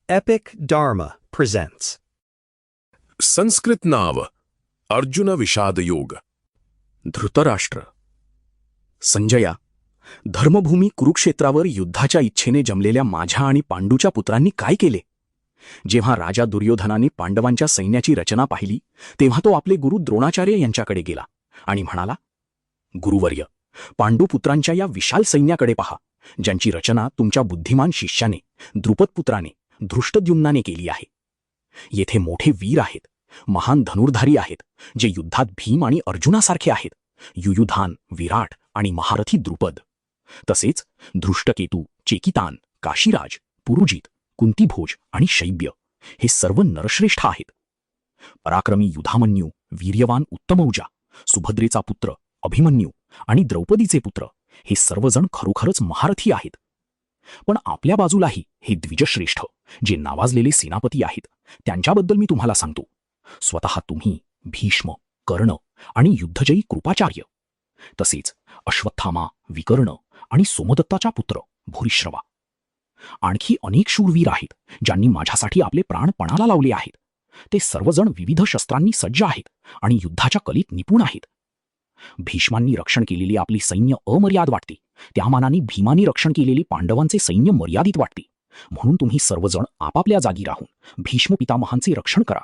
Epic Dharma presents Sanskrit नाव अर्जुन विषाद योग. धृतराष्ट्र. संजया, धर्मभूमी कुरुक्षेत्रावर युद्धाच्या इच्छेने जमलेल्या माझ्या आणि पांडूच्या पुत्रांनी काय केले? जेव्हा राजा दुर्योधनाने पांडवांच्या सैन्याची रचना पाहिली तेव्हा तो आपले गुरु द्रोणाचार्य यांच्याकडे गेला आणि म्हणाला, गुरुवर्य, पांडुपुत्रांच्या या विशाल सैन्याकडे पहा, ज्यांची रचना तुमच्या बुद्धिमान शिष्याने द्रुपदपुत्राने धृष्टद्युम्नाने केली आहे. येथे मोठे वीर आहेत, महान धनुर्धारी आहेत, जे युद्धात भीम आणि अर्जुनासारखे आहेत, युयुधान, विराट आणि महारथी द्रुपद. तसेच धृष्टकेतू, चेकितान, काशीराज, पुरुजित, कुंतीभोज आणि शैब्य हे सर्व नरश्रेष्ठ आहेत. पराक्रमी युधामन्यू, वीर्यवान उत्तमौजा, सुभद्रेचा पुत्र अभिमन्यू आणि द्रौपदीचे पुत्र हे सर्वजण खरोखरच महारथी आहेत. पण आपल्या बाजूलाही हे द्विजश्रेष्ठ जे नावाजलेले सेनापती आहेत, त्यांच्याबद्दल मी तुम्हाला सांगतो. स्वतः तुम्ही, भीष्म, कर्ण आणि युद्धजयी कृपाचार्य, तसेच अश्वत्थामा, विकर्ण आणि सोमदत्ताचा पुत्र भूरिश्रवा. आणखी अनेक शूरवीर आहेत ज्यांनी माझ्यासाठी आपले प्राण पणाला लावले आहेत. ते सर्वजण विविध शस्त्रांनी सज्ज आहेत आणि युद्धाच्या कलेत निपुण आहेत. भीष्मांनी रक्षण केलेली आपली सैन्य अमर्याद वाटते, त्या मानाने भीमानी रक्षण केलेले पांडवांचे सैन्य मर्यादित वाटते. म्हणून तुम्ही सर्वजण आपापल्या जागी राहून भीष्म पितामहांचे रक्षण करा.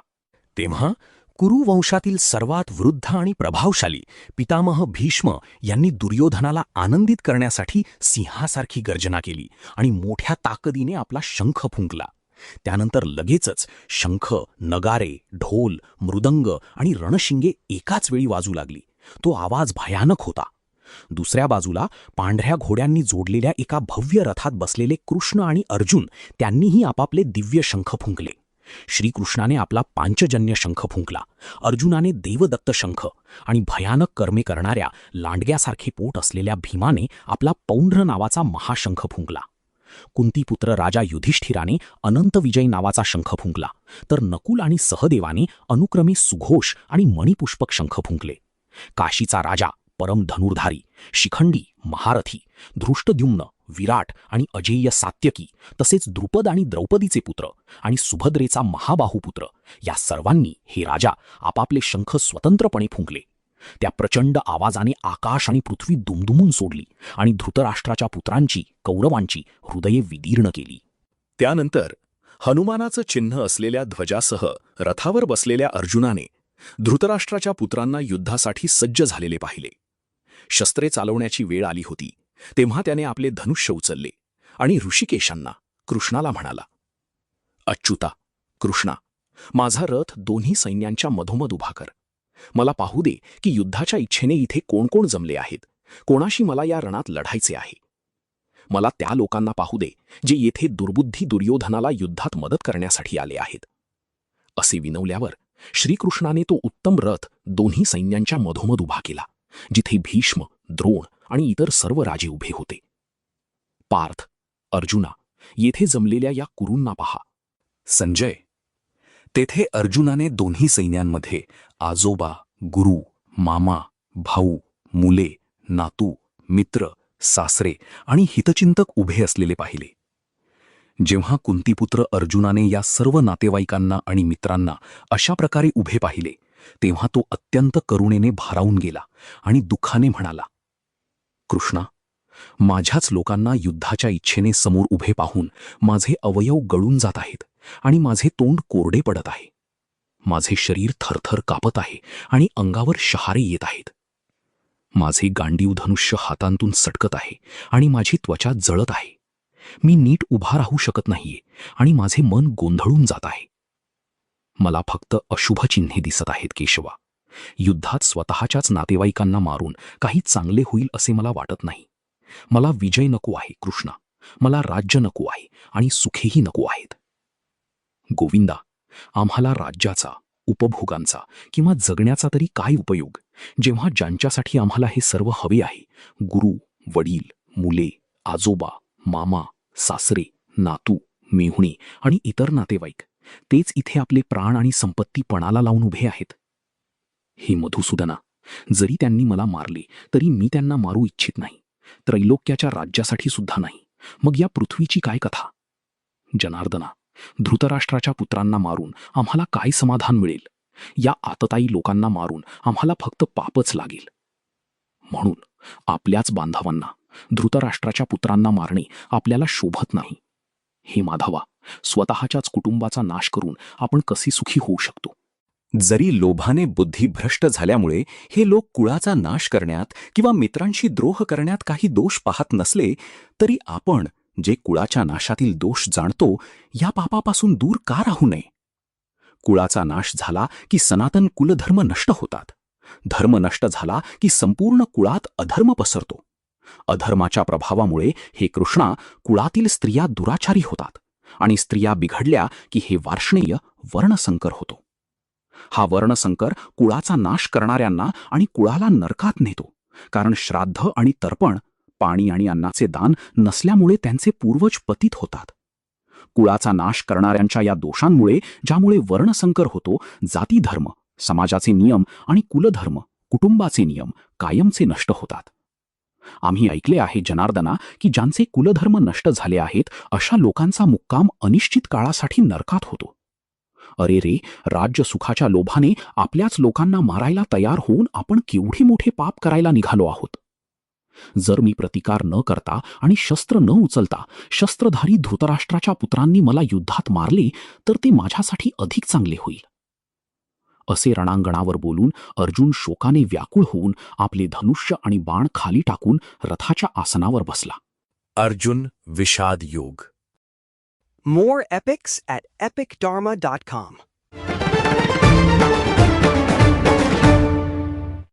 तेव्हा कुरुवंशातील सर्वात वृद्ध आणि प्रभावशाली पितामह भीष्म यांनी दुर्योधनाला आनंदित करण्यासाठी सिंहासारखी गर्जना केली आणि मोठ्या ताकदीने आपला शंख फुंकला. त्यानंतर लगेचच शंख, नगारे, ढोल, मृदंग आणि रणशिंगे एकाच वेळी वाजू लागली. तो आवाज भयानक होता. दुसऱ्या बाजूला पांढऱ्या घोड्यांनी जोडलेल्या एका भव्य रथात बसलेले कृष्ण आणि अर्जुन त्यांनीही आपापले दिव्य शंख फुंकले. श्रीकृष्णाने आपला पांचजन्य शंख फुंकला, अर्जुनाने देवदत्त शंख आणि भयानक कर्मे करणाऱ्या लांडग्यासारखे पोट असलेल्या भीमाने आपला पौंड्र नावाचा महाशंख फुंकला. कुंतीपुत्र राजा युधिष्ठिराने अनंत विजय नावाचा शंख फुंकला, तर नकुल आणि सहदेवाने अनुक्रमे सुघोष आणि मणिपुष्पक शंख फुंकले. काशीचा राजा परम धनुर्धारी, शिखंडी, महारथी, धृष्टद्युम्न, विराट आणि अजेय सात्यकी, तसेच द्रुपद आणि द्रौपदीचे पुत्र आणि सुभद्रेचा महाबाहुपुत्र या सर्वांनी हे राजा आपापले शंख स्वतंत्रपणे फुंकले. त्या प्रचंड आवाजाने आकाश आणि पृथ्वी दुमदुमून सोडली आणि धृतराष्ट्राच्या पुत्रांची, कौरवांची हृदये विदीर्ण केली. त्यानंतर हनुमानाचं चिन्ह असलेल्या ध्वजासह रथावर बसलेल्या अर्जुनाने धृतराष्ट्राच्या पुत्रांना युद्धासाठी सज्ज झालेले पाहिले. शस्त्रे चालवण्याची वेळ आली होती तेव्हा त्याने आपले धनुष्य उचलले आणि ऋषिकेशांना, कृष्णाला म्हणाला, अच्युता, कृष्णा, माझा रथ दोन्ही सैन्यांच्या मधोमध उभा कर. मला पाहू दे की युद्धाच्या इच्छेने इथे कोण कोण जमले आहेत, कोणाशी मला या रणात लढायचे आहे. मला त्या लोकांना पाहू दे जे येथे दुर्बुद्धी दुर्योधनाला युद्धात मदत करण्यासाठी आले आहेत. असे विनवल्यावर श्रीकृष्णाने तो उत्तम रथ दोन्ही सैन्यांच्या मधोमध उभा केला, जिथे भीष्म, द्रोण आणि इतर सर्व राजे उभे होते. पार्थ, अर्जुना, येथे जमलेल्या या कुरूंना पहा. संजय, तेथे अर्जुनाने दोन्ही सैन्यांमध्ये आजोबा, गुरु, मामा, भाऊ, मुले, नातू, मित्र, सासरे आणि हितचिंतक उभे असलेले पाहिले. जेव्हा कुंतीपुत्र अर्जुनाने या सर्व नातेवाईकांना आणि मित्रांना अशा प्रकारे उभे पाहिले तेव्हा तो अत्यंत करुणेने भारावून गेला आणि दुःखाने म्हणाला, कृष्णा, माझ्याच लोकांना युद्धाच्या इच्छेने समोर उभे पाहून माझे अवयव गळून जात आहेत आणि माझे तोंड कोरडे पडत आहे. माझे शरीर थरथर कापत आहे आणि अंगावर शहारे येत आहेत. माझे गांडीव धनुष्य हातांतून सटकत आहे आणि माझी त्वचा जळत आहे. मी नीट उभा राहू शकत नाहीये आणि माझे मन गोंधळून जात आहे. मला फक्त अशुभ चिन्हे दिसत आहेत केशवा. युद्धात स्वतःच्याच नातेवाईकांना मारून काही चांगले होईल असे मला वाटत नाही. मला विजय नको आहे कृष्णा, मला राज्य नको आहे आणि सुखेही नको आहेत. गोविंदा, आम्हाला राज्याचा, उपभोगांचा किंवा जगण्याचा तरी काय उपयोग, जेव्हा ज्यांच्यासाठी आम्हाला हे सर्व हवे आहे, गुरु, वडील, मुले, आजोबा, मामा, सासरे, नातू, मेहुणे आणि इतर नातेवाईक, तेच इथे आपले प्राण आणि संपत्ती पणाला लावून उभे आहेत. हे मधुसूदना, जरी त्यांनी मला मारले तरी मी त्यांना मारू इच्छित नाही. त्रैलोक्याच्या राज्यासाठी सुद्धा नाही. मग या पृथ्वीची काय कथा? जनार्दना, धृतराष्ट्राच्या पुत्रांना मारून आम्हाला काय समाधान मिळेल? या आततायी लोकांना मारून आम्हाला फक्त पापच लागेल. म्हणून आपल्याच बांधवांना, धृतराष्ट्राच्या पुत्रांना मारणे आपल्याला शोभत नाही. हे माधवा, स्वतःच्याच कुटुंबाचा नाश करून आपण कसे सुखी होऊ शकतो? जरी लोभाने बुद्धी भ्रष्ट झाल्यामुळे हे लोक कुळाचा नाश करण्यात किंवा मित्रांशी द्रोह करण्यात काही दोष पाहत नसले, तरी आपण जे कुळाच्या नाशातील दोष जाणतो, या पापापासून दूर का राहू नये? कुळाचा नाश झाला की सनातन कुलधर्म नष्ट होतात. धर्म नष्ट झाला की संपूर्ण कुळात अधर्म पसरतो. अधर्माच्या प्रभावामुळे हे कृष्णा, कुळातील स्त्रिया दुराचारी होतात आणि स्त्रिया बिघडल्या की हे वार्ष्णेय वर्णसंकर होतो. हा वर्णसंकर कुळाचा नाश करणाऱ्यांना आणि कुळाला नरकात नेतो, कारण श्राद्ध आणि तर्पण, पाणी आणि अन्नाचे दान नसल्यामुळे त्यांचे पूर्वज पतित होतात. कुळाचा नाश करणाऱ्यांच्या या दोषांमुळे, ज्यामुळे वर्णसंकर होतो, जातीधर्म, समाजाचे नियम आणि कुलधर्म, कुटुंबाचे नियम कायमचे नष्ट होतात. आम्ही ऐकले आहे जनार्दना की ज्यांचे कुलधर्म नष्ट झाले आहेत, अशा लोकांचा मुक्काम अनिश्चित काळासाठी नरकात होतो. अरे रे, राज्य सुखाच्या लोभाने आपल्याच लोकांना मारायला तयार होऊन आपण केवढे मोठे पाप करायला निघालो आहोत. जर मी प्रतिकार न करता आणि शस्त्र न उचलता शस्त्रधारी धृतराष्ट्राच्या पुत्रांनी मला युद्धात मारले, तर ते माझ्यासाठी अधिक चांगले होईल. असे रणांगणावर बोलून अर्जुन शोकाने व्याकुळ होऊन आपले धनुष्य आणि बाण खाली टाकून रथाच्या आसनावर बसला. अर्जुन विषाद योग. More epics at epicdharma.com.